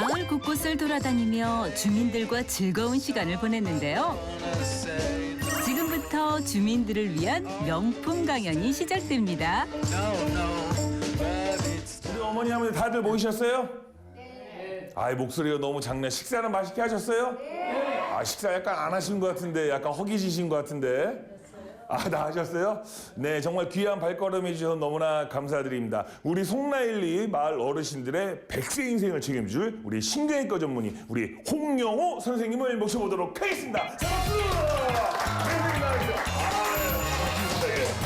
마을 곳곳을 돌아다니며 주민들과 즐거운 시간을 보냈는데요. 지금부터 주민들을 위한 명품 강연이 시작됩니다. 우리 어머니 아버지 다들 모이셨어요? 네. 아이 목소리가 너무 작네. 식사는 맛있게 하셨어요? 네. 아 식사 약간 안 하신 것 같은데 약간 허기지신 것 같은데. 아, 다 하셨어요? 네, 정말 귀한 발걸음해 주셔서 너무나 감사드립니다. 우리 송라일리 마을 어르신들의 100세 인생을 책임질 우리 신경외과 전문의 우리 홍영호 선생님을 모셔보도록 하겠습니다. 자, 박수! 선생님 나와주세요.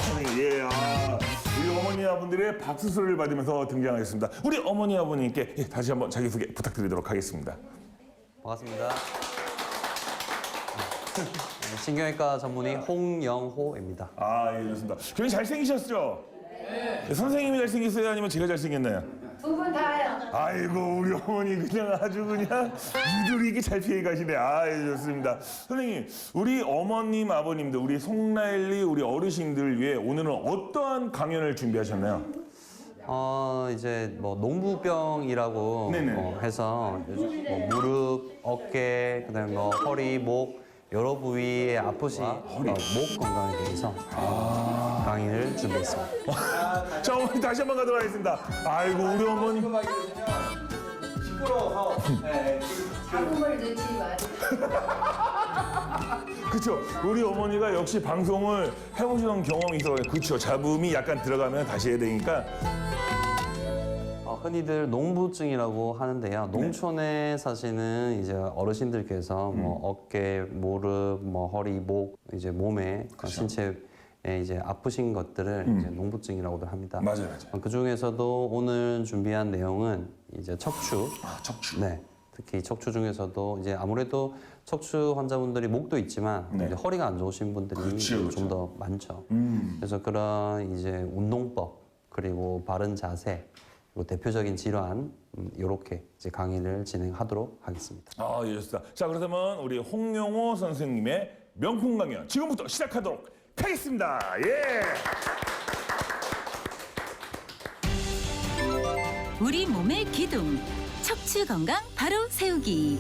선생님, 예, 우리 어머니 아버님들의 박수 소리를 받으면서 등장하겠습니다. 우리 어머니 아버님께 다시 한번 자기소개 부탁드리도록 하겠습니다. 반갑습니다. 신경외과 전문의 홍영호입니다. 아, 예, 좋습니다. 굉장히 잘생기셨죠? 네. 선생님이 잘생겼어요? 아니면 제가 잘생겼나요? 두 분 다요. 아이고, 우리 어머니 그냥 아주 그냥 유두리게 잘 피해 가시네. 아, 예, 좋습니다. 선생님, 우리 어머님, 아버님들, 우리 송라일리 우리 어르신들 위해 오늘은 어떠한 강연을 준비하셨나요? 이제 뭐 농부병이라고 해서 뭐 무릎, 어깨, 그다음에 뭐 허리, 목 여러 부위에 아프신 목 건강에 대해서 강의를 준비했습니다. 자, 어머니 다시 한번 가도록 하겠습니다. 아이고, 우리 어머니. 시끄러워서 잡음을 넣지 마세요. 그쵸. 우리 어머니가 역시 방송을 해보시던 경험이 있어요. 그쵸. 잡음이 약간 들어가면 다시 해야 되니까. 흔히들 농부증이라고 하는데요. 농촌에 사시는 이제 어르신들께서 뭐 어깨, 무릎, 뭐 허리, 목 이제 몸에 신체에 이제 아프신 것들을 이제 농부증이라고도 합니다. 맞아요. 그 중에서도 오늘 준비한 내용은 이제 척추. 척추. 네. 특히 척추 중에서도 이제 아무래도 척추 환자분들이 목도 있지만 이제 허리가 안 좋으신 분들이 좀 더 많죠. 그래서 그런 이제 운동법 그리고 바른 자세 그리고 대표적인 질환 이렇게 이제 강의를 진행하도록 하겠습니다. 아, 예, 좋습니다. 자, 그렇다면 우리 홍영호 선생님의 명품 강연 지금부터 시작하도록 하겠습니다. 예. 우리 몸의 기둥, 척추 건강 바로 세우기.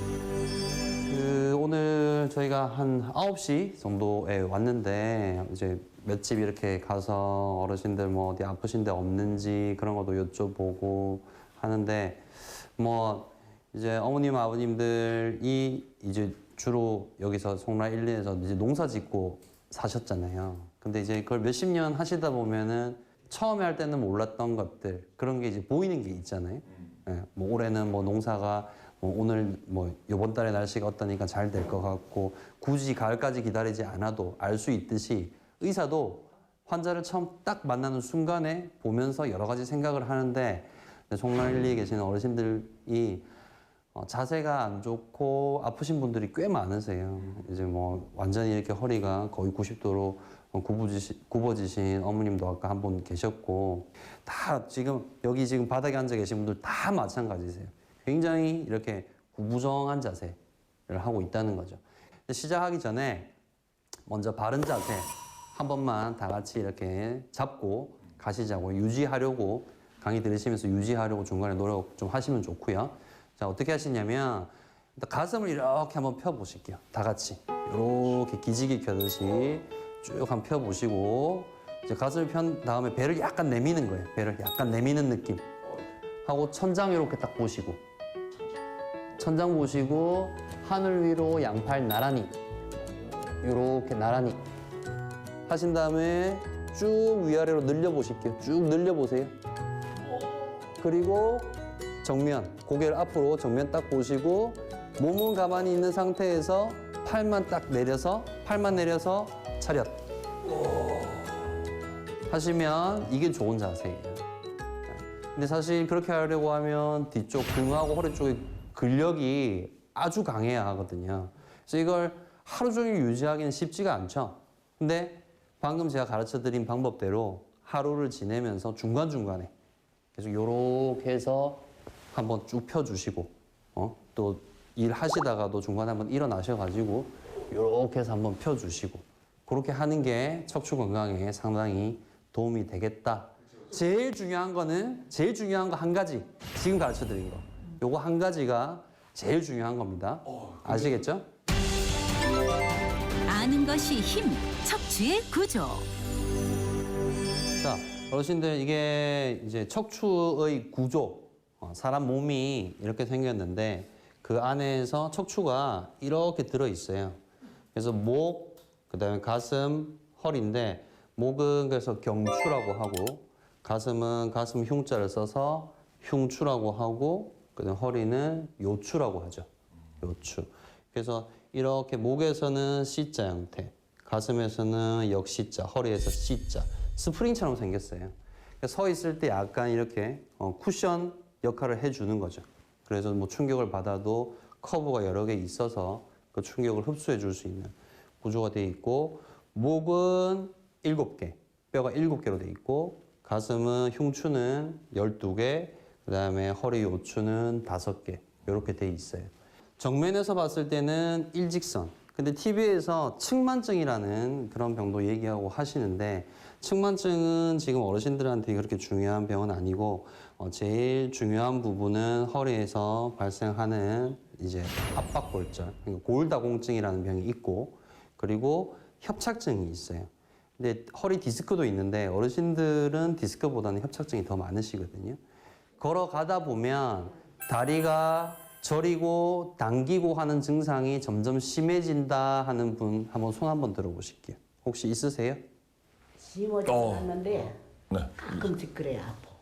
오늘 저희가 한 9시 정도에 왔는데 이제 몇 집 이렇게 가서 어르신들 뭐 어디 아프신 데 없는지 그런 것도 여쭤보고 하는데 뭐 이제 어머님 아버님들이 이제 주로 여기서 송라 1리에서 이제 농사 짓고 사셨잖아요. 근데 이제 그걸 몇십 년 하시다 보면은 처음에 할 때는 몰랐던 것들 그런 게 이제 보이는 게 있잖아요. 예, 뭐 올해는 뭐 농사가 뭐 오늘 뭐 이번 달에 날씨가 어떠니까 잘 될 것 같고 굳이 가을까지 기다리지 않아도 알 수 있듯이 의사도 환자를 처음 딱 만나는 순간에 보면서 여러 가지 생각을 하는데 송라일리에 계시는 어르신들이 자세가 안 좋고 아프신 분들이 꽤 많으세요. 이제 뭐 완전히 이렇게 허리가 거의 90도로 굽어지신 어머님도 아까 한 분 계셨고 다 지금 여기 지금 바닥에 앉아 계신 분들 다 마찬가지세요. 굉장히 이렇게 구부정한 자세를 하고 있다는 거죠. 시작하기 전에 먼저 바른 자세 한 번만 다 같이 이렇게 잡고 가시자고 유지하려고 강의 들으시면서 유지하려고 중간에 노력 좀 하시면 좋고요. 자, 어떻게 하시냐면 일단 가슴을 이렇게 한번 펴보실게요. 다 같이 이렇게 기지개 켜듯이 쭉 한번 펴보시고 이제 가슴을 편 다음에 배를 약간 내미는 거예요. 배를 약간 내미는 느낌 하고 천장 이렇게 딱 보시고 천장 보시고 하늘 위로 양팔 나란히 이렇게 나란히 하신 다음에 쭉 위아래로 늘려보실게요. 쭉 늘려보세요. 그리고 정면, 고개를 앞으로 정면 딱 보시고 몸은 가만히 있는 상태에서 팔만 딱 내려서 팔만 내려서 차렷 하시면 이게 좋은 자세예요. 근데 사실 그렇게 하려고 하면 뒤쪽 등하고 허리 쪽에 근력이 아주 강해야 하거든요. 그래서 이걸 하루 종일 유지하기는 쉽지가 않죠. 근데 방금 제가 가르쳐드린 방법대로 하루를 지내면서 중간중간에 계속 요렇게 해서 한번 쭉 펴주시고 또 일하시다가도 중간에 한번 일어나셔가지고 요렇게 해서 한번 펴주시고 그렇게 하는 게 척추 건강에 상당히 도움이 되겠다. 제일 중요한 거 한 가지 지금 가르쳐드린 거 요거 한 가지가 제일 중요한 겁니다. 아시겠죠? 아는 것이 힘, 척추의 구조. 자, 어르신들 이게 이제 척추의 구조, 사람 몸이 이렇게 생겼는데 그 안에서 척추가 이렇게 들어 있어요. 그래서 목, 그다음에 가슴, 허리인데 목은 그래서 경추라고 하고 가슴은 가슴 흉자를 써서 흉추라고 하고 그다음에 허리는 요추라고 하죠. 요추. 그래서 이렇게 목에서는 C자 형태, 가슴에서는 역C자, 허리에서 C자. 스프링처럼 생겼어요. 서 있을 때 약간 이렇게 쿠션 역할을 해주는 거죠. 그래서 뭐 충격을 받아도 커브가 여러 개 있어서 그 충격을 흡수해 줄 수 있는 구조가 돼 있고 목은 7개, 뼈가 7개로 돼 있고 가슴은 흉추는 12개, 그다음에 허리 요추는 5개 이렇게 돼 있어요. 정면에서 봤을 때는 일직선. 근데 TV에서 측만증이라는 그런 병도 얘기하고 하시는데 측만증은 지금 어르신들한테 그렇게 중요한 병은 아니고 제일 중요한 부분은 허리에서 발생하는 이제 압박골절, 그러니까 골다공증이라는 병이 있고 그리고 협착증이 있어요. 근데 허리 디스크도 있는데 어르신들은 디스크보다는 협착증이 더 많으시거든요. 걸어가다 보면 다리가 저리고 당기고 하는 증상이 점점 심해진다 하는 분 한번 손 한번 들어보실게요. 혹시 있으세요? 심하지 않았는데 네. 가끔씩 그래 아파.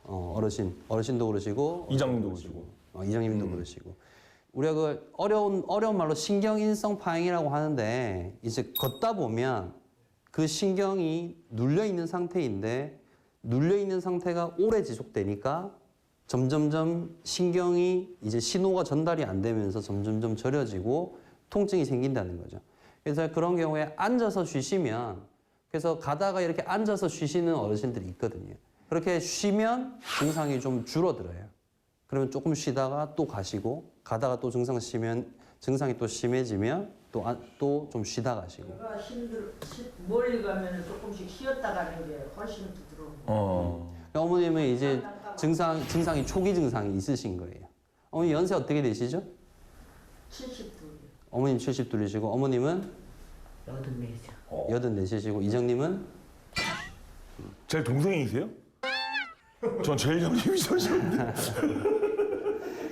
어르신도 그러시고 이장님도 그러시고. 이장님도 그러시고 우리가 그 어려운 말로 신경인성 파행이라고 하는데 이제 걷다 보면 그 신경이 눌려 있는 상태인데 눌려 있는 상태가 오래 지속되니까 점점점 신경이 이제 신호가 전달이 안 되면서 점점점 저려지고 통증이 생긴다는 거죠. 그래서 그런 경우에 앉아서 쉬시면 그래서 가다가 이렇게 앉아서 쉬시는 어르신들이 있거든요. 그렇게 쉬면 증상이 좀 줄어들어요. 그러면 조금 쉬다가 또 가시고 가다가 또 증상이 또 심해지면 또 좀 쉬다 가시고. 내가 멀리 가면 조금씩 쉬었다 가는 게 훨씬 부드러워. 어머님은 이제 증상이 초기 증상이 있으신 거예요. 어머니 연세 어떻게 되시죠? 72. 어머님 72이시고 어머님은 84죠. 84이시고 이장님은 제 동생이세요? 전 제일 형님이셨는데.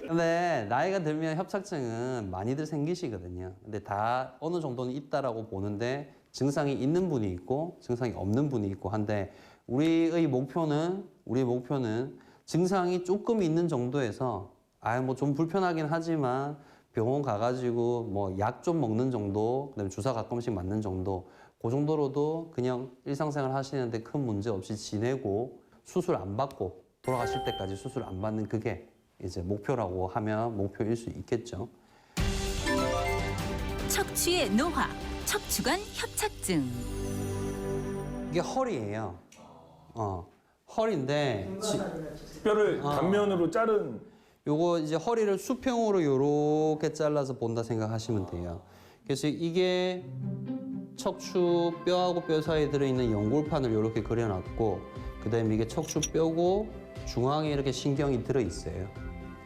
근데 나이가 들면 협착증은 많이들 생기시거든요. 근데 다 어느 정도는 있다라고 보는데 증상이 있는 분이 있고 증상이 없는 분이 있고 한데 우리의 목표는 증상이 조금 있는 정도에서 뭐 좀 불편하긴 하지만 병원 가가지고 뭐 약 좀 먹는 정도, 그다음에 주사 가끔씩 맞는 정도, 그 정도로도 그냥 일상생활 하시는데 큰 문제 없이 지내고 수술 안 받고 돌아가실 때까지 수술 안 받는 그게 이제 목표라고 하면 목표일 수 있겠죠. 척추의 노화, 척추관 협착증. 이게 허리예요. 허리인데 뼈를 단면으로 자른. 요거 이제 허리를 수평으로 요렇게 잘라서 본다 생각하시면 돼요. 그래서 이게 척추 뼈하고 뼈 사이에 들어있는 연골판을 요렇게 그려놨고 그다음에 이게 척추 뼈고 중앙에 이렇게 신경이 들어있어요.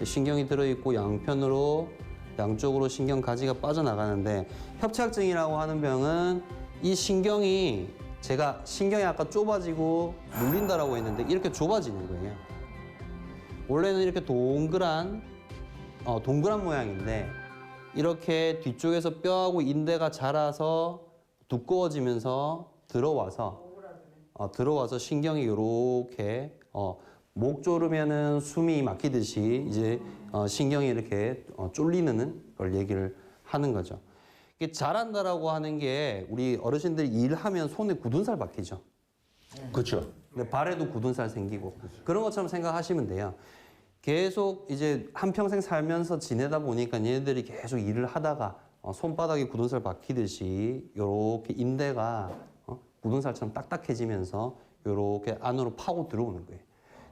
신경이 들어있고 양쪽으로 신경 가지가 빠져나가는데 협착증이라고 하는 병은 이 신경이 아까 좁아지고 눌린다라고 했는데 이렇게 좁아지는 거예요. 원래는 이렇게 동그란 모양인데 이렇게 뒤쪽에서 뼈하고 인대가 자라서 두꺼워지면서 들어와서 신경이 이렇게 목 조르면은 숨이 막히듯이 이제 신경이 이렇게 쫄리는 걸 얘기를 하는 거죠. 이게 자란다라고 하는 게 우리 어르신들이 일하면 손에 굳은 살 박히죠. 그렇죠. 근데 발에도 굳은 살 생기고 그런 것처럼 생각하시면 돼요. 계속 이제 한평생 살면서 지내다 보니까 얘네들이 계속 일을 하다가 손바닥에 굳은 살 박히듯이 이렇게 인대가 굳은 살처럼 딱딱해지면서 이렇게 안으로 파고 들어오는 거예요.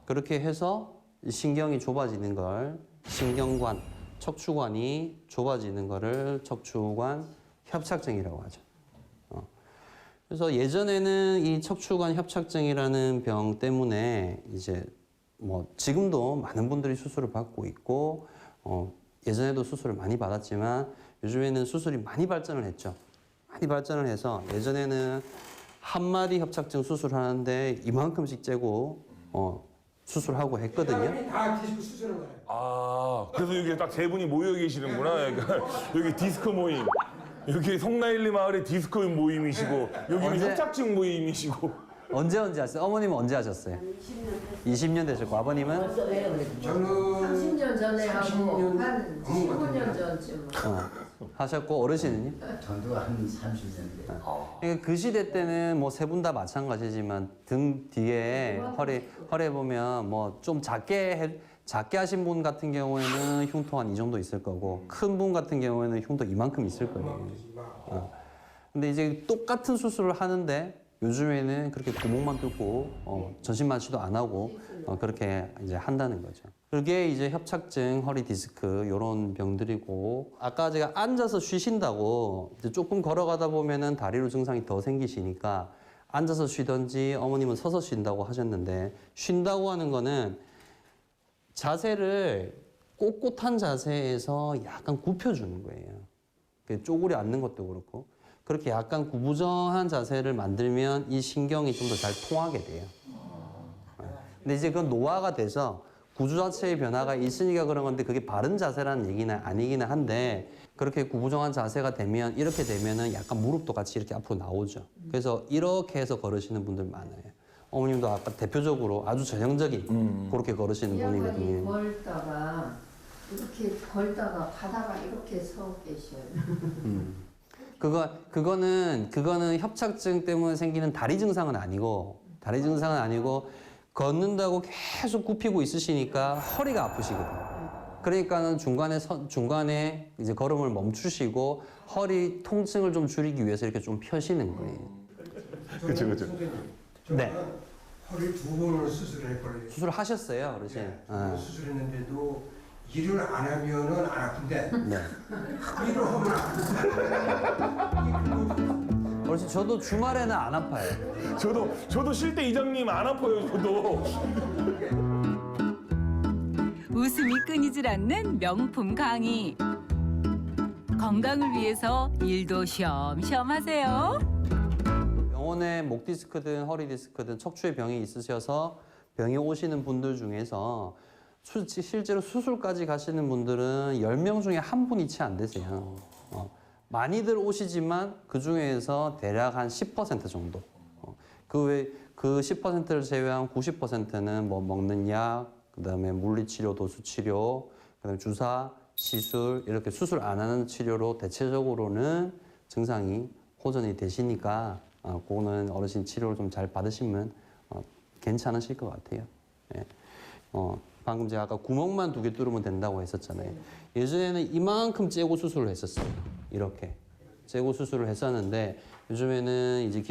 그렇게 해서 신경이 좁아지는 걸 신경관, 척추관이 좁아지는 거를 척추관 협착증이라고 하죠. 그래서 예전에는 이 척추관 협착증이라는 병 때문에 이제 뭐 지금도 많은 분들이 수술을 받고 있고 예전에도 수술을 많이 받았지만 요즘에는 수술이 많이 발전을 했죠. 많이 발전을 해서 예전에는 한 마디 협착증 수술하는데 이만큼씩 째고 수술하고 했거든요. 다 디스크 수술한 거예요. 아, 그래서 여기 딱 세 분이 모여 계시는구나. 그러니까 여기 디스크 모임. 여기 성나일리 마을의 디스크 모임이시고 여기는 언제? 협착증 모임이시고. 언제 하셨어요? 어머님은 언제 하셨어요? 20년 되셨고 아버님은? 저는 30년 전에 하고 30년 한 15년 전쯤. 하셨고 어르신은요? 저도 한 30년 돼. 그러니까 그 시대 때는 뭐 세 분 다 마찬가지지만 등 뒤에 허리에 보면 뭐 좀 작게 하신 분 같은 경우에는 흉터 한 이 정도 있을 거고 큰 분 같은 경우에는 흉터 이만큼 있을 거예요. 근데 이제 똑같은 수술을 하는데 요즘에는 그렇게 구멍만 뚫고 전신 마취도 안 하고 그렇게 이제 한다는 거죠. 그게 이제 협착증, 허리 디스크 이런 병들이고 아까 제가 앉아서 쉬신다고 이제 조금 걸어가다 보면은 다리로 증상이 더 생기시니까 앉아서 쉬든지 어머님은 서서 쉰다고 하셨는데 쉰다고 하는 거는 자세를 꼿꼿한 자세에서 약간 굽혀주는 거예요. 쪼그려 앉는 것도 그렇고 그렇게 약간 구부정한 자세를 만들면 이 신경이 좀 더 잘 통하게 돼요. 근데 이제 그건 노화가 돼서 구조 자체의 변화가 있으니까 그런 건데 그게 바른 자세라는 얘기는 아니기는 한데 그렇게 구부정한 자세가 되면 이렇게 되면은 약간 무릎도 같이 이렇게 앞으로 나오죠. 그래서 이렇게 해서 걸으시는 분들 많아요. 어머님도 아까 대표적으로 아주 전형적인 그렇게 걸으시는 이 양반이 분이거든요. 걸다가 이렇게 걸다가 가다가 이렇게 서 계셔요. 그거는 협착증 때문에 생기는 다리 증상은 아니고 걷는다고 계속 굽히고 있으시니까 허리가 아프시거든요. 그러니까는 중간에 이제 걸음을 멈추시고 허리 통증을 좀 줄이기 위해서 이렇게 좀 펴시는 거예요. 그쵸, 그쵸. 선생님, 네. 저는 허리 2번을 수술했거든요. 수술하셨어요, 어르신? 네, 수술했는데도 일을 안 하면은 안 아픈데 네. 일을 하면 아프다. 어르신 저도 주말에는 안 아파요. 저도 쉴 때 이장님 안 아파요, 저도. 웃음이 끊이질 않는 명품 강의. 건강을 위해서 일도 쉬엄쉬엄 하세요. 병원에 목 디스크든 허리 디스크든 척추에 병이 있으셔서 병이 오시는 분들 중에서 실제로 수술까지 가시는 분들은 10명 중에 한 분이 채 안 되세요. 많이들 오시지만 그 중에서 대략 한 10% 정도. 그 10%를 제외한 90%는 뭐 먹는 약, 그다음에 물리치료, 도수치료, 그다음에 주사, 시술 이렇게 수술 안 하는 치료로 대체적으로는 증상이 호전이 되시니까 그거는 어르신 치료를 좀 잘 받으시면 괜찮으실 것 같아요. 예. 방금 제가 아까 구멍만 2개 뚫으면 된다고 했었잖아요. 예전에는 이만큼 째고 수술을 했었어요. 이렇게 째고 수술을 했었는데 요즘에는 이제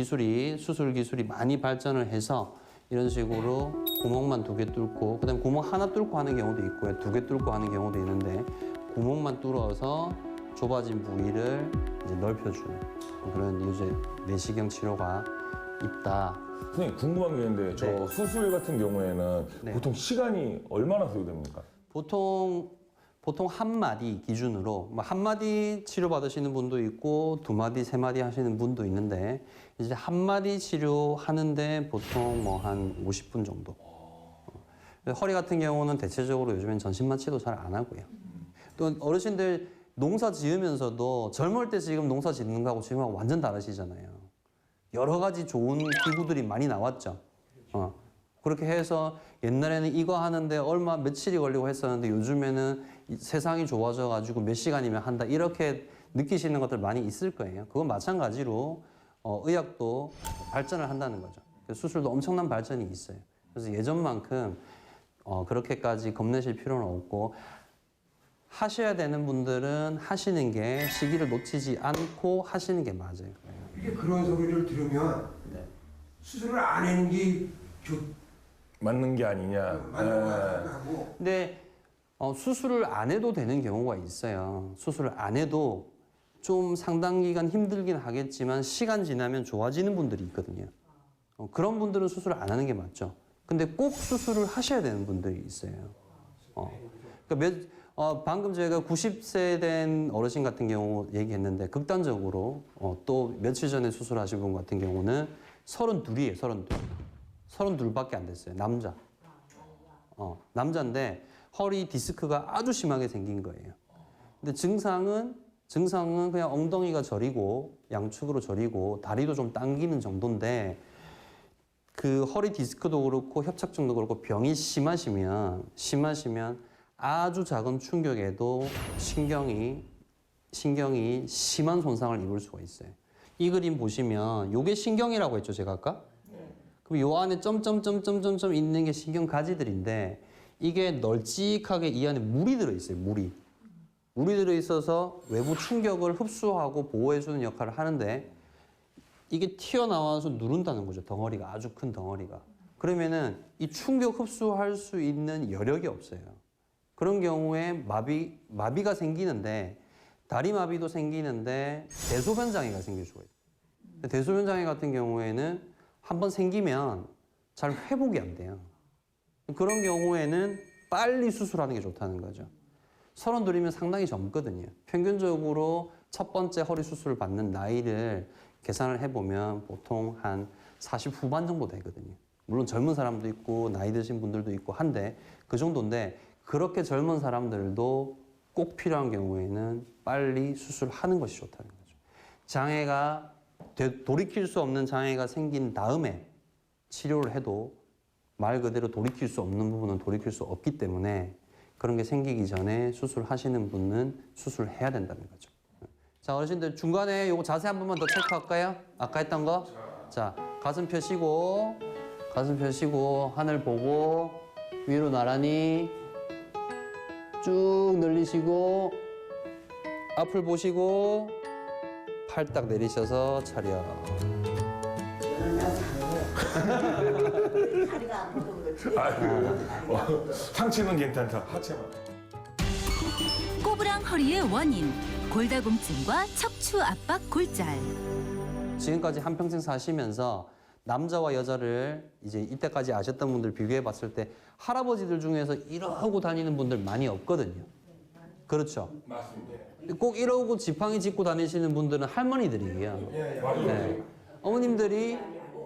수술 기술이 많이 발전을 해서 이런 식으로 구멍만 2개 뚫고 그다음에 구멍 하나 뚫고 하는 경우도 있고요. 2개 뚫고 하는 경우도 있는데 구멍만 뚫어서 좁아진 부위를 이제 넓혀주는 그런 요새 내시경 치료가 있다. 선생님 궁금한 게 있는데 저 네. 수술 같은 경우에는 네. 보통 시간이 얼마나 소요됩니까? 보통 한 마디 기준으로 뭐 한 마디 치료 받으시는 분도 있고 2마디, 3마디 하시는 분도 있는데 이제 한 마디 치료 하는데 보통 뭐 한 50분 정도. 허리 같은 경우는 대체적으로 요즘엔 전신 마취도 잘 안 하고요. 또 어르신들 농사 지으면서도 젊을 때 지금 농사 짓는 거하고 지금하고 완전 다르시잖아요. 여러 가지 좋은 기구들이 많이 나왔죠. 그렇게 해서 옛날에는 이거 하는데 며칠이 걸리고 했었는데 요즘에는 세상이 좋아져 가지고 몇 시간이면 한다 이렇게 느끼시는 것들 많이 있을 거예요. 그건 마찬가지로 의학도 발전을 한다는 거죠. 수술도 엄청난 발전이 있어요. 그래서 예전만큼 그렇게까지 겁내실 필요는 없고 하셔야 되는 분들은 하시는 게 시기를 놓치지 않고 하시는 게 맞아요. 이게 그런 소리를 들으면 네. 수술을 안 하는 게 맞는 게 아니냐. 하고 근데 수술을 안 해도 되는 경우가 있어요. 수술을 안 해도 좀 상당 기간 힘들긴 하겠지만 시간 지나면 좋아지는 분들이 있거든요. 그런 분들은 수술을 안 하는 게 맞죠. 근데 꼭 수술을 하셔야 되는 분들이 있어요. 그러니까 방금 저희가 90세 된 어르신 같은 경우 얘기했는데 극단적으로 또 며칠 전에 수술하신 분 같은 경우는 32이에요. 32. 32밖에 안 됐어요. 남자. 남자인데 허리 디스크가 아주 심하게 생긴 거예요. 근데 증상은 그냥 엉덩이가 저리고 양측으로 저리고 다리도 좀 당기는 정도인데 그 허리 디스크도 그렇고 협착증도 그렇고 병이 심하시면 아주 작은 충격에도 신경이 심한 손상을 입을 수가 있어요. 이 그림 보시면 요게 신경이라고 했죠, 제가 아까? 그럼 요 안에 점점점점점점 있는 게 신경 가지들인데 이게 널찍하게 이 안에 물이 들어있어요, 물이 들어있어서 외부 충격을 흡수하고 보호해주는 역할을 하는데 이게 튀어나와서 누른다는 거죠, 덩어리가. 아주 큰 덩어리가. 그러면은 이 충격 흡수할 수 있는 여력이 없어요. 그런 경우에 마비가 생기는데 다리 마비도 생기는데 대소변 장애가 생길 수가 있어요. 대소변 장애 같은 경우에는 한번 생기면 잘 회복이 안 돼요. 그런 경우에는 빨리 수술하는 게 좋다는 거죠. 32이면 상당히 젊거든요. 평균적으로 첫 번째 허리 수술을 받는 나이를 계산을 해보면 보통 한 40 후반 정도 되거든요. 물론 젊은 사람도 있고 나이 드신 분들도 있고 한데 그 정도인데 그렇게 젊은 사람들도 꼭 필요한 경우에는 빨리 수술하는 것이 좋다는 거죠. 장애가 돌이킬 수 없는 장애가 생긴 다음에 치료를 해도 말 그대로 돌이킬 수 없는 부분은 돌이킬 수 없기 때문에 그런 게 생기기 전에 수술하시는 분은 수술해야 된다는 거죠. 자, 어르신들 중간에 요거 자세 한 번만 더 체크할까요? 아까 했던 거? 자, 가슴 펴시고 하늘 보고 위로 나란히 쭉 늘리시고 앞을 보시고 팔 딱 내리셔서 차려. 다리가 아파서 그렇지. 상체는 괜찮다. 하체만. 꼬부랑 허리의 원인, 골다공증과 척추 압박 골절. 지금까지 한평생 사시면서 남자와 여자를 이제 이때까지 아셨던 분들 비교해 봤을 때 할아버지들 중에서 이러고 다니는 분들 많이 없거든요. 그렇죠? 맞습니다. 꼭 이러고 지팡이 짚고 다니시는 분들은 할머니들이에요. 네. 어머님들이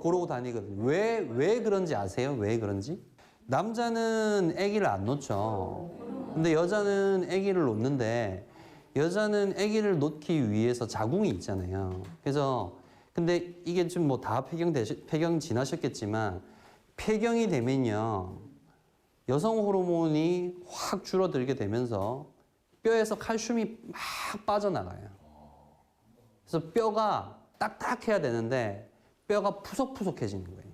그러고 다니거든요. 왜 그런지 아세요? 왜 그런지? 남자는 아기를 안 놓죠. 근데 여자는 아기를 놓는데 여자는 아기를 놓기 위해서 자궁이 있잖아요. 그래서 근데 이게 지금 뭐 다 폐경 지나셨겠지만 폐경이 되면요. 여성 호르몬이 확 줄어들게 되면서 뼈에서 칼슘이 막 빠져나가요. 그래서 뼈가 딱딱해야 되는데 뼈가 푸석푸석해지는 거예요.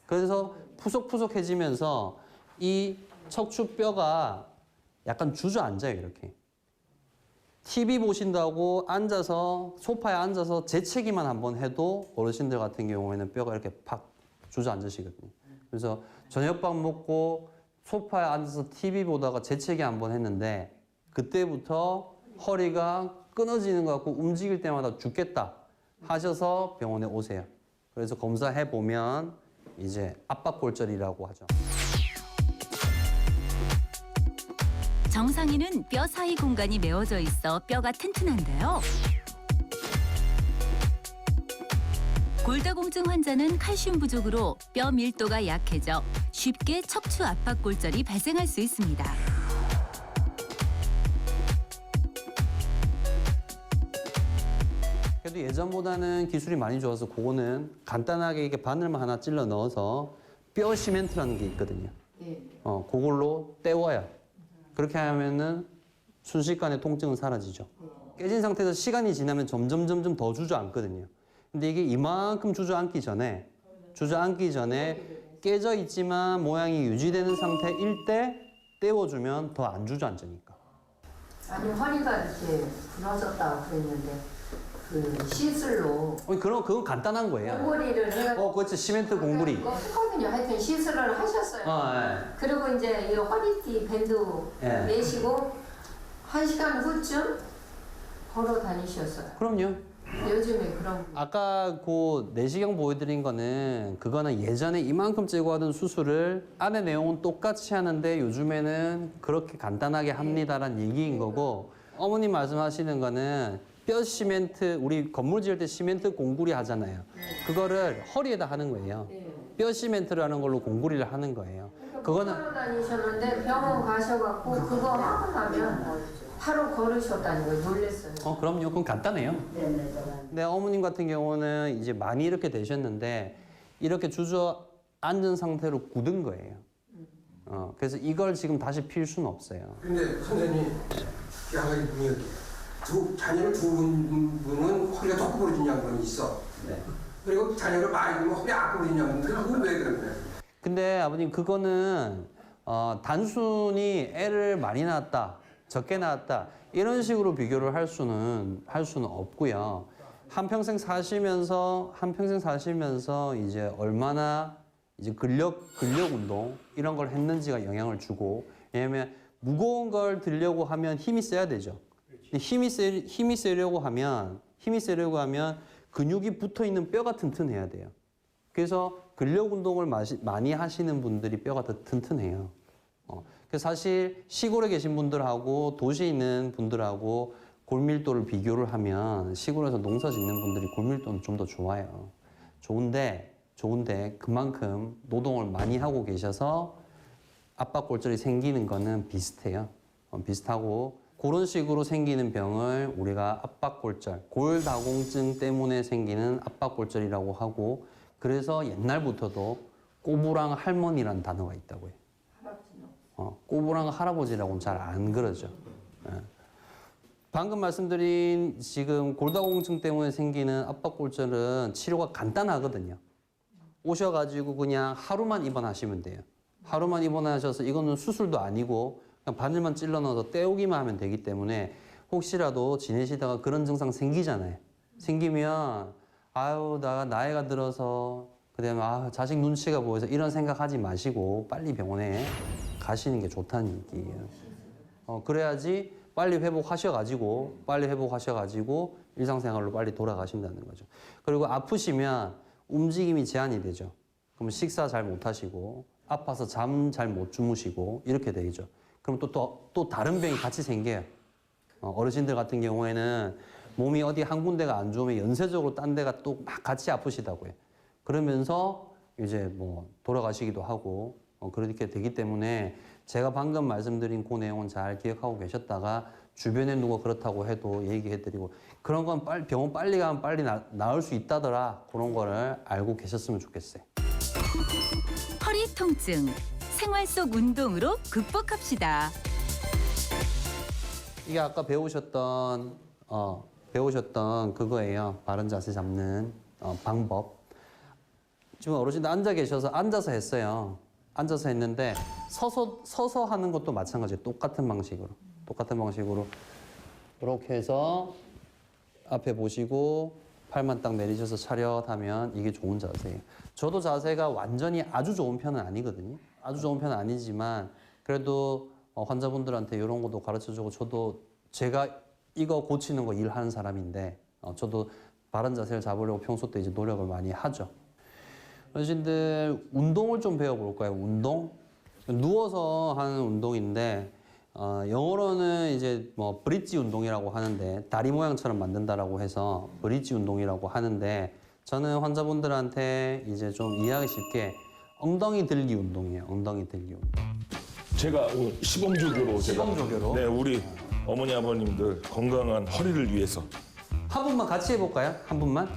그래서 푸석푸석해지면서 이 척추뼈가 약간 주저앉아요, 이렇게. TV 보신다고 앉아서 소파에 앉아서 재채기만 한번 해도 어르신들 같은 경우에는 뼈가 이렇게 팍 주저앉으시거든요. 그래서 저녁밥 먹고 소파에 앉아서 TV 보다가 재채기 한번 했는데 그때부터 허리가 끊어지는 것 같고 움직일 때마다 죽겠다 하셔서 병원에 오세요. 그래서 검사해 보면 이제 압박골절이라고 하죠. 정상인은 뼈 사이 공간이 메워져 있어 뼈가 튼튼한데요. 골다공증 환자는 칼슘 부족으로 뼈 밀도가 약해져 쉽게 척추 압박 골절이 발생할 수 있습니다. 그래도 예전보다는 기술이 많이 좋아서 그거는 간단하게 이렇게 바늘만 하나 찔러 넣어서 뼈 시멘트라는 게 있거든요. 그걸로 떼워요. 그렇게 하면은 순식간에 통증은 사라지죠. 깨진 상태에서 시간이 지나면 점점 더 주저앉거든요. 근데 이게 이만큼 주저앉기 전에 깨져 있지만 모양이 유지되는 상태일 때 떼워주면 더 안 주저앉으니까. 아니 허리가 이렇게 부러졌다고 그랬는데 그 시술로 그건 간단한 거예요. 공구리를 해가지고 그렇지. 시멘트 공구리. 그거 했거든요. 하여튼 시술을 하셨어요. 네. 그리고 이제 이 허리띠 밴드 네. 매시고 1시간 후쯤 걸어 다니셨어요. 그럼요. 요즘에 그런 아까 그 내시경 보여드린 거는 그거는 예전에 이만큼 째고 하던 수술을 안의 내용은 똑같이 하는데 요즘에는 그렇게 간단하게 합니다라는 얘기인 거고, 어머님 말씀하시는 거는 뼈 시멘트, 우리 건물 지을 때 시멘트 공구리 하잖아요. 그거를 허리에다 하는 거예요. 뼈 시멘트라는 걸로 공구리를 하는 거예요. 그거는 하러 다니셨는데 병원 가셔갖고 그거 하고 나면 바로 걸으셨다는 거 놀랬어요. 그럼요. 그건 간단해요. 근데 어머님 같은 경우는 이제 많이 이렇게 되셨는데 이렇게 주저앉은 상태로 굳은 거예요. 그래서 이걸 지금 다시 필 수는 없어요. 근데 선생님, 양아지 분이 자녀를 두 분은 허리가 더 부러진 양반이 있어. 네. 그리고 자녀를 많이 두면 허리 안 부러진 양반인데 그건 왜 그러냐? 근데 아버님 그거는 단순히 애를 많이 낳았다, 적게 낳았다 이런 식으로 비교를 할 수는 없고요. 한평생 사시면서 이제 얼마나 이제 근력 운동 이런 걸 했는지가 영향을 주고, 왜냐면 무거운 걸 들려고 하면 힘이 세야 되죠. 근데 힘이 세려고 하면 근육이 붙어 있는 뼈가 튼튼해야 돼요. 그래서 근력 운동을 많이 하시는 분들이 뼈가 더 튼튼해요. 그래서 사실 시골에 계신 분들하고 도시에 있는 분들하고 골밀도를 비교를 하면 시골에서 농사 짓는 분들이 골밀도는 좀 더 좋아요. 좋은데 그만큼 노동을 많이 하고 계셔서 압박골절이 생기는 거는 비슷해요. 비슷하고 그런 식으로 생기는 병을 우리가 압박골절, 골다공증 때문에 생기는 압박골절이라고 하고, 그래서 옛날부터도 꼬부랑 할머니라는 단어가 있다고요. 꼬부랑 할아버지라고는 잘 안 그러죠. 방금 말씀드린 지금 골다공증 때문에 생기는 압박골절은 치료가 간단하거든요. 오셔가지고 그냥 하루만 입원하시면 돼요. 하루만 입원하셔서 이거는 수술도 아니고 그냥 바늘만 찔러 넣어서 떼우기만 하면 되기 때문에 혹시라도 지내시다가 그런 증상 생기잖아요. 생기면 아유 나이가 들어서 그다음에 자식 눈치가 보여서 이런 생각하지 마시고 빨리 병원에 가시는 게 좋다는 얘기예요. 그래야지 빨리 회복하셔가지고 일상생활로 빨리 돌아가신다는 거죠. 그리고 아프시면 움직임이 제한이 되죠. 그럼 식사 잘 못하시고 아파서 잠 잘 못 주무시고 이렇게 되죠. 그럼 또 다른 병이 같이 생겨요. 어르신들 같은 경우에는 몸이 어디 한 군데가 안 좋으면 연쇄적으로 딴 데가 또 막 같이 아프시다고요. 그러면서 이제 뭐 돌아가시기도 하고 그렇게 되기 때문에 제가 방금 말씀드린 그 내용은 잘 기억하고 계셨다가 주변에 누가 그렇다고 해도 얘기해드리고, 그런 건 병원 빨리 가면 빨리 나을 수 있다더라, 그런 거를 알고 계셨으면 좋겠어요. 허리 통증, 생활 속 운동으로 극복합시다. 이게 아까 배우셨던 그거예요. 바른 자세 잡는 방법. 지금 어르신들 앉아 계셔서 앉아서 했어요. 앉아서 했는데 서서 하는 것도 마찬가지예요. 똑같은 방식으로 이렇게 해서 앞에 보시고 팔만 딱 내리셔서 차렷하면 이게 좋은 자세예요. 저도 자세가 완전히 아주 좋은 편은 아니거든요. 아주 좋은 편은 아니지만 그래도 환자분들한테 이런 것도 가르쳐주고, 저도 제가 이거 고치는 거 일하는 사람인데 저도 바른 자세를 잡으려고 평소 때 이제 노력을 많이 하죠. 어르신들 운동을 좀 배워볼까요? 운동? 누워서 하는 운동인데 영어로는 이제 뭐 브릿지 운동이라고 하는데, 다리 모양처럼 만든다라고 해서 브릿지 운동이라고 하는데, 저는 환자분들한테 이제 좀 이해하기 쉽게 엉덩이 들기 운동이에요. 엉덩이 들기 운동. 제가 시범적으로 시범적으로? 네, 우리 어머니 아버님들 건강한 허리를 위해서. 한 분만 같이 해볼까요? 한 분만?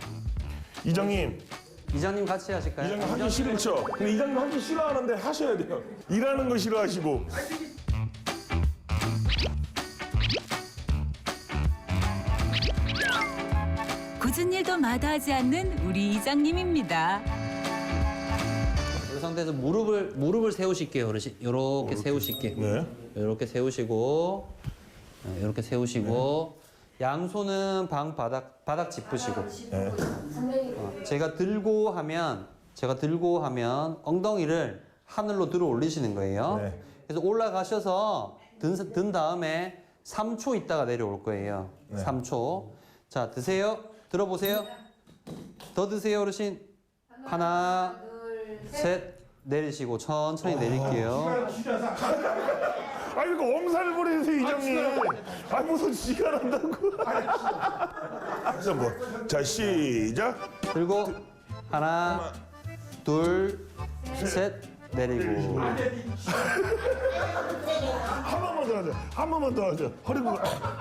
이장님 같이 하실까요? 하기 싫죠. 근데 이장님 하기 싫어하는데 하셔야 돼요. 일하는 거 싫어하시고. 굳은 일도 마다하지 않는 우리 이장님입니다. 이 상태에서 무릎을 세우실게요, 어르신. 이렇게 세우실게요. 네. 이렇게 세우시고, 이렇게 세우시고, 양손은 바닥 짚으시고. 네. 제가 들고 하면 엉덩이를 하늘로 들어 올리시는 거예요. 네. 그래서 올라가셔서 든 다음에 3초 있다가 내려올 거예요. 네. 3초. 자, 드세요. 들어보세요. 더 드세요, 어르신. 하나, 셋. 내리시고 천천히 내릴게요. 아 이거 엄살을 부리세요 이장님. 아 무슨 지가 난다고. 자 뭐, 자 시작. 들고 하나, 둘, 셋. 내리고. 한 번만 더 하자. 한 번만 더 하자. 허리 구.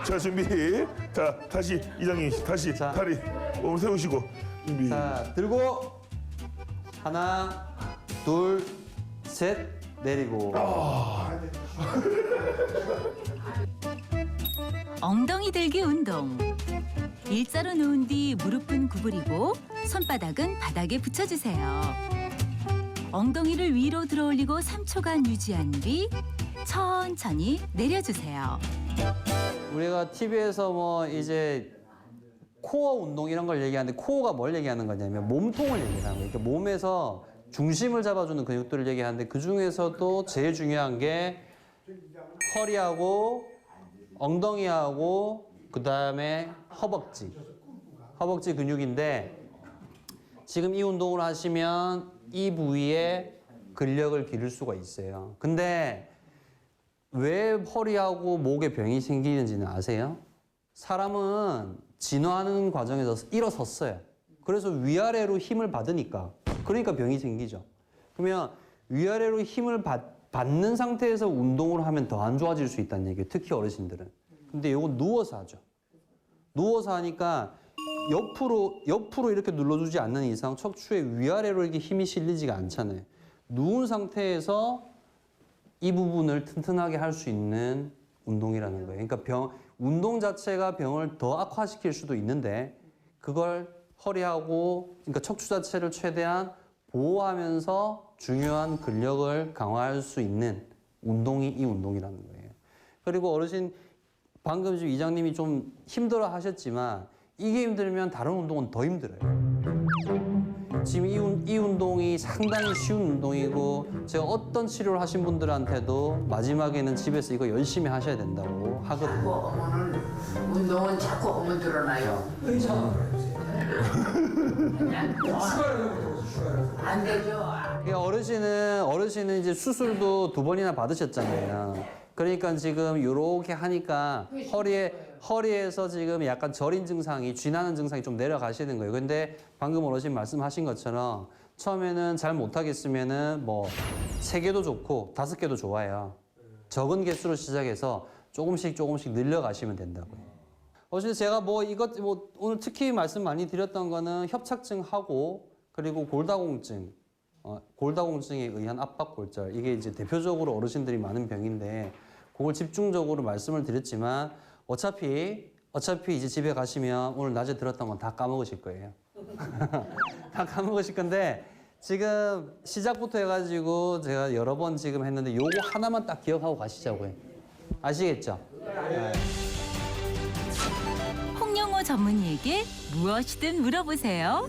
자 준비. 자 다시 이장님 다시 자. 다리 몸 세우시고 준비. 자, 들고 하나, 둘, 셋. 내리고. 엉덩이 들기 운동. 일자로 누운 뒤 무릎은 구부리고 손바닥은 바닥에 붙여주세요. 엉덩이를 위로 들어올리고 3초간 유지한 뒤 천천히 내려주세요. 우리가 TV에서 뭐 이제 코어 운동 이런 걸 얘기하는데 코어가 뭘 얘기하는 거냐면 몸통을 얘기하는 거예요. 그러니까 몸에서 중심을 잡아주는 근육들을 얘기하는데 그 중에서도 제일 중요한 게 허리하고 엉덩이하고 그 다음에 허벅지 근육인데 지금 이 운동을 하시면 이 부위에 근력을 기를 수가 있어요. 근데 왜 허리하고 목에 병이 생기는지는 아세요? 사람은 진화하는 과정에서 일어섰어요. 그래서 위아래로 힘을 받으니까. 그러니까 병이 생기죠. 그러면 위아래로 힘을 받는 상태에서 운동을 하면 더 안 좋아질 수 있다는 얘기예요. 특히 어르신들은. 근데 이건 누워서 하죠. 누워서 하니까 옆으로 이렇게 눌러주지 않는 이상 척추의 위아래로 이렇게 힘이 실리지가 않잖아요. 누운 상태에서 이 부분을 튼튼하게 할 수 있는 운동이라는 거예요. 그러니까 운동 자체가 병을 더 악화시킬 수도 있는데 그걸 허리하고 그러니까 척추 자체를 최대한 보호하면서 중요한 근력을 강화할 수 있는 운동이 이 운동이라는 거예요. 그리고 어르신 방금 지금 이장님이 좀 힘들어 하셨지만 이게 힘들면 다른 운동은 더 힘들어요. 지금 이 운동이 상당히 쉬운 운동이고 제가 어떤 치료를 하신 분들한테도 마지막에는 집에서 이거 열심히 하셔야 된다고 하거든요. 어머는 운동은 자꾸 어머 드러나요. 안 되죠. 그러니까 어르신은 이제 수술도 2번이나 받으셨잖아요. 그러니까 지금 이렇게 하니까 허리에서 지금 약간 저린 증상이, 쥐나는 증상이 좀 내려가시는 거예요. 근데 방금 어르신 말씀하신 것처럼 처음에는 잘 못하겠으면은 뭐 3개도 좋고 5개도 좋아요. 적은 개수로 시작해서 조금씩 늘려가시면 된다고요. 어쨌든 제가 오늘 특히 말씀 많이 드렸던 거는 협착증하고 그리고 골다공증, 골다공증에 의한 압박골절. 이게 이제 대표적으로 어르신들이 많은 병인데 그걸 집중적으로 말씀을 드렸지만 어차피 이제 집에 가시면 오늘 낮에 들었던 건 다 까먹으실 거예요. 다 까먹으실 건데 지금 시작부터 해가지고 제가 여러 번 지금 했는데 요거 하나만 딱 기억하고 가시자고요. 아시겠죠? 네. 홍영호 전문의에게 무엇이든 물어보세요.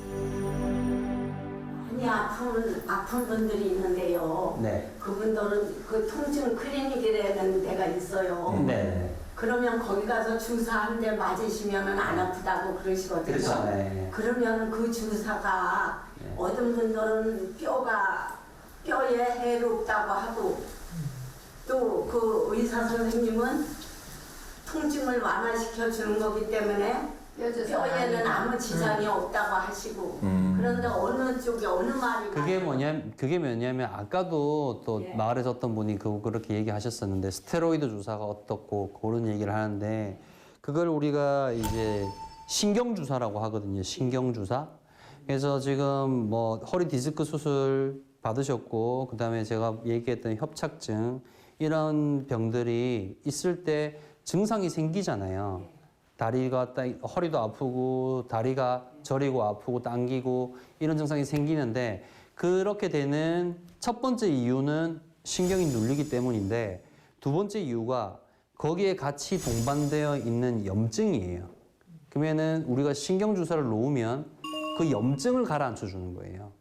아픈 분들이 있는데요. 네. 그분들은 그 통증 클리닉이라는 데가 있어요. 네. 그러면 거기 가서 주사 한 대 맞으시면 안 아프다고 그러시거든요. 그렇죠. 네. 그러면 그 주사가 어떤 분들은 뼈에 해롭다고 하고 또 그 의사 선생님은 통증을 완화시켜 주는 거기 때문에 뼈에는 아무 지장이 없다고 하시고 그런데 어느 쪽에 어느 말이 그게 뭐냐면 아까도 또 마을에서 어떤 분이 그렇게 얘기하셨었는데 스테로이드 주사가 어떻고 그런 얘기를 하는데 그걸 우리가 이제 신경주사라고 하거든요. 신경주사. 그래서 지금 뭐 허리 디스크 수술 받으셨고 그다음에 제가 얘기했던 협착증 이런 병들이 있을 때 증상이 생기잖아요. 허리도 아프고 다리가 저리고 아프고 당기고 이런 증상이 생기는데 그렇게 되는 첫 번째 이유는 신경이 눌리기 때문인데 두 번째 이유가 거기에 같이 동반되어 있는 염증이에요. 그러면은 우리가 신경주사를 놓으면 그 염증을 가라앉혀 주는 거예요.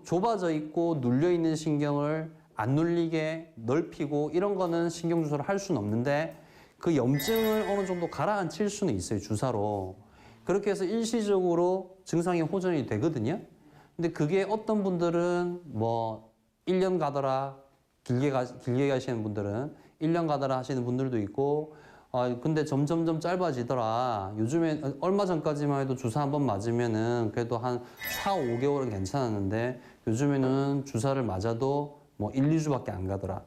좁아져 있고 눌려 있는 신경을 안 눌리게 넓히고 이런 거는 신경주사를 할 수는 없는데 그 염증을 어느 정도 가라앉힐 수는 있어요, 주사로. 그렇게 해서 일시적으로 증상이 호전이 되거든요. 근데 그게 어떤 분들은 뭐 1년 가더라, 길게 가시는 분들은 1년 가더라 하시는 분들도 있고, 근데 점점점 짧아지더라. 요즘에 얼마 전까지만 해도 주사 한 번 맞으면은 그래도 한 4, 5개월은 괜찮았는데 요즘에는 주사를 맞아도 뭐 1, 2주밖에 안 가더라.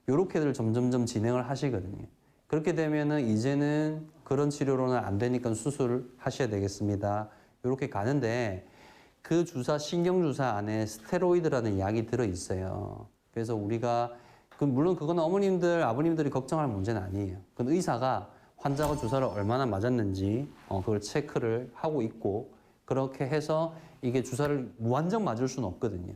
요렇게들 점점점 진행을 하시거든요. 그렇게 되면은 이제는 그런 치료로는 안 되니까 수술을 하셔야 되겠습니다. 요렇게 가는데 그 주사, 신경주사 안에 스테로이드라는 약이 들어있어요. 그래서 우리가 물론 그건 어머님들, 아버님들이 걱정할 문제는 아니에요. 그건 의사가 환자가 주사를 얼마나 맞았는지 그걸 체크를 하고 있고 그렇게 해서 이게 주사를 무한정 맞을 수는 없거든요.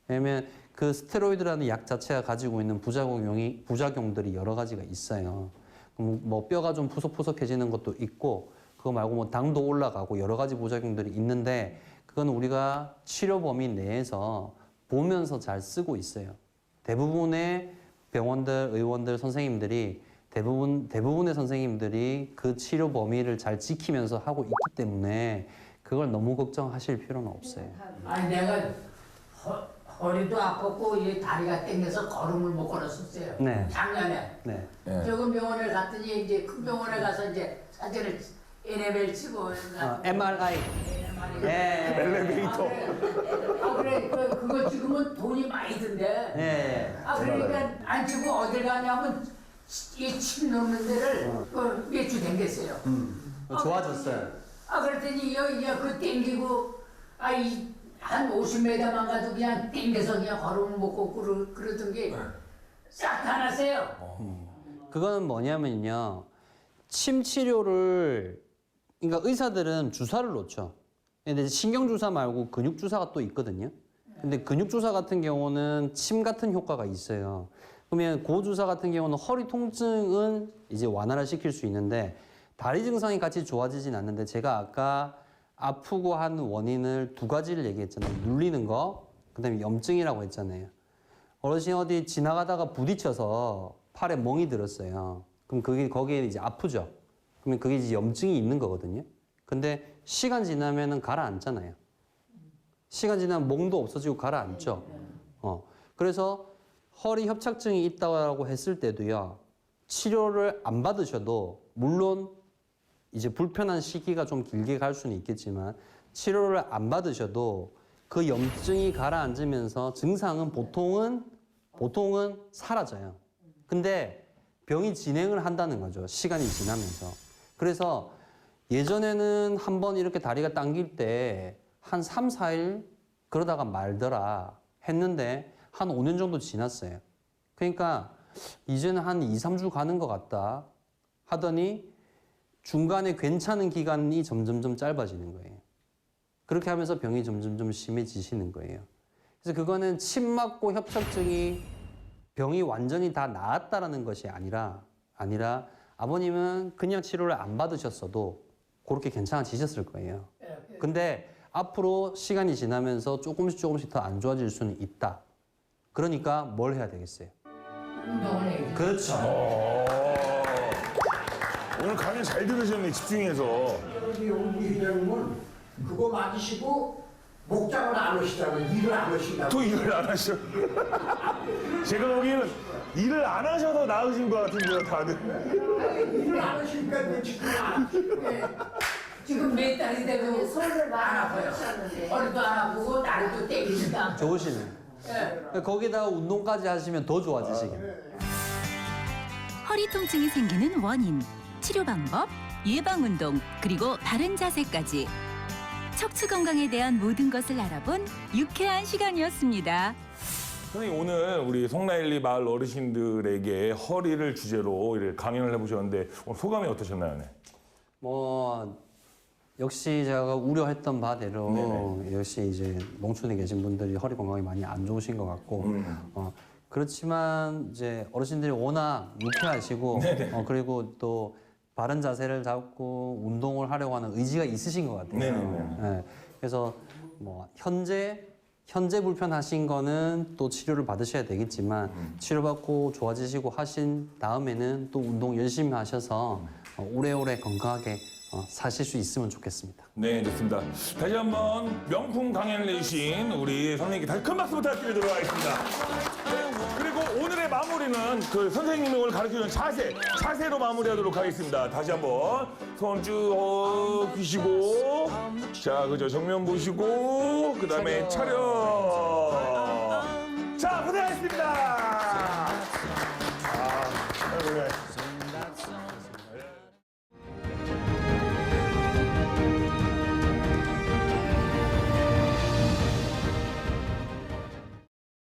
왜냐면 그 스테로이드라는 약 자체가 가지고 있는 부작용들이 여러 가지가 있어요. 뭐 뼈가 좀 푸석푸석해지는 것도 있고 그거 말고 뭐 당도 올라가고 여러 가지 부작용들이 있는데 그건 우리가 치료 범위 내에서 보면서 잘 쓰고 있어요. 대부분의 병원들, 의원들, 선생님들이 대부분의 선생님들이 그 치료 범위를 잘 지키면서 하고 있기 때문에 그걸 너무 걱정하실 필요는 없어요. 아니 내가 허리도 아팠고 이 다리가 땡겨서 걸음을 못 걸었었어요. 네. 작년에. 네. 적은 병원에 갔더니 이제 큰 병원에 가서 이제 사진을 NML 치고 MRI. 네. 엘리베이터. 그래 그거 찍으면 돈이 많이 든대. 네. 그러니까 안 치고 어딜 가냐면 이침 놓는 데를 외주 댕겼어요. 좋아졌어요. 그랬더니 그 땡기고 한 50m만 가도 그냥 땡겨서 그냥 걸음을 못 걷고 그러던 게 싹 다 났어요. 그거는 뭐냐면요. 침 치료를 그러니까 의사들은 주사를 놓죠. 근데 신경주사 말고 근육주사가 또 있거든요. 근데 근육주사 같은 경우는 침 같은 효과가 있어요. 그러면 고주사 같은 경우는 허리 통증은 이제 완화를 시킬 수 있는데 다리 증상이 같이 좋아지진 않는데 제가 아까 아프고 한 원인을 두 가지를 얘기했잖아요. 눌리는 거, 그다음에 염증이라고 했잖아요. 어르신이 어디 지나가다가 부딪혀서 팔에 멍이 들었어요. 그럼 거기에 이제 아프죠. 그러면 그게 이제 염증이 있는 거거든요. 근데 시간 지나면은 가라앉잖아요. 시간 지나면 멍도 없어지고 가라앉죠. 그래서 허리 협착증이 있다고 했을 때도요. 치료를 안 받으셔도 물론 이제 불편한 시기가 좀 길게 갈 수는 있겠지만 치료를 안 받으셔도 그 염증이 가라앉으면서 증상은 보통은 사라져요. 근데 병이 진행을 한다는 거죠. 시간이 지나면서. 그래서 예전에는 한번 이렇게 다리가 당길 때 한 3, 4일 그러다가 말더라 했는데 한 5년 정도 지났어요. 그러니까 이제는 한 2, 3주 가는 것 같다 하더니 중간에 괜찮은 기간이 점점점 짧아지는 거예요. 그렇게 하면서 병이 점점점 심해지시는 거예요. 그래서 그거는 침 맞고 협착증이 병이 완전히 다 나았다라는 것이 아니라 아버님은 그냥 치료를 안 받으셨어도 그렇게 괜찮아지셨을 거예요. 근데 앞으로 시간이 지나면서 조금씩 더 안 좋아질 수는 있다. 그러니까 뭘 해야 되겠어요? 운동을 해야지. 그렇죠. 오늘 강의 잘 들으셨네, 집중해서. 여기 회장님은 그거 맞으시고 목장을 안 하시잖아요. 일을 안 하신다고. 또 일을 안 하셔. 제가 보기에는 일을 안 하셔서 나으신 것 같은데요, 다들. 일을 안 하시니까 내 지금 지금 몇 달이 되고 손을 안 많이 아파요. 하셨는데. 허리도 안 아프고 다리도 땡기니까. 좋으시네. 거기다가 운동까지 하시면 더 좋아지시겠네요. 허리 통증이 생기는 원인, 치료 방법, 예방 운동, 그리고 바른 자세까지 척추 건강에 대한 모든 것을 알아본 유쾌한 시간이었습니다. 선생님, 오늘 우리 송나일리 마을 어르신들에게 허리를 주제로 이렇게 강연을 해보셨는데 오늘 소감이 어떠셨나요? 네. 역시 제가 우려했던 바대로 네네. 역시 이제 농촌에 계신 분들이 허리 건강이 많이 안 좋으신 것 같고 그렇지만 이제 어르신들이 워낙 유쾌하시고 그리고 또 바른 자세를 잡고 운동을 하려고 하는 의지가 있으신 것 같아요. 네네네. 네. 그래서 뭐 현재 불편하신 거는 또 치료를 받으셔야 되겠지만 치료받고 좋아지시고 하신 다음에는 또 운동 열심히 하셔서 오래오래 건강하게 사실 수 있으면 좋겠습니다. 네, 좋습니다. 다시 한번 명품 강연을 해주신 우리 선생님께 다시 큰 박수 부탁드리도록 하겠습니다. 그리고 오늘의 마무리는 그 선생님이 오늘 가르쳐주는 자세로 마무리하도록 하겠습니다. 다시 한번 손 쭉 펴시고, 자, 그죠, 정면 보시고, 그 다음에 차렷. 자, 고생하셨습니다.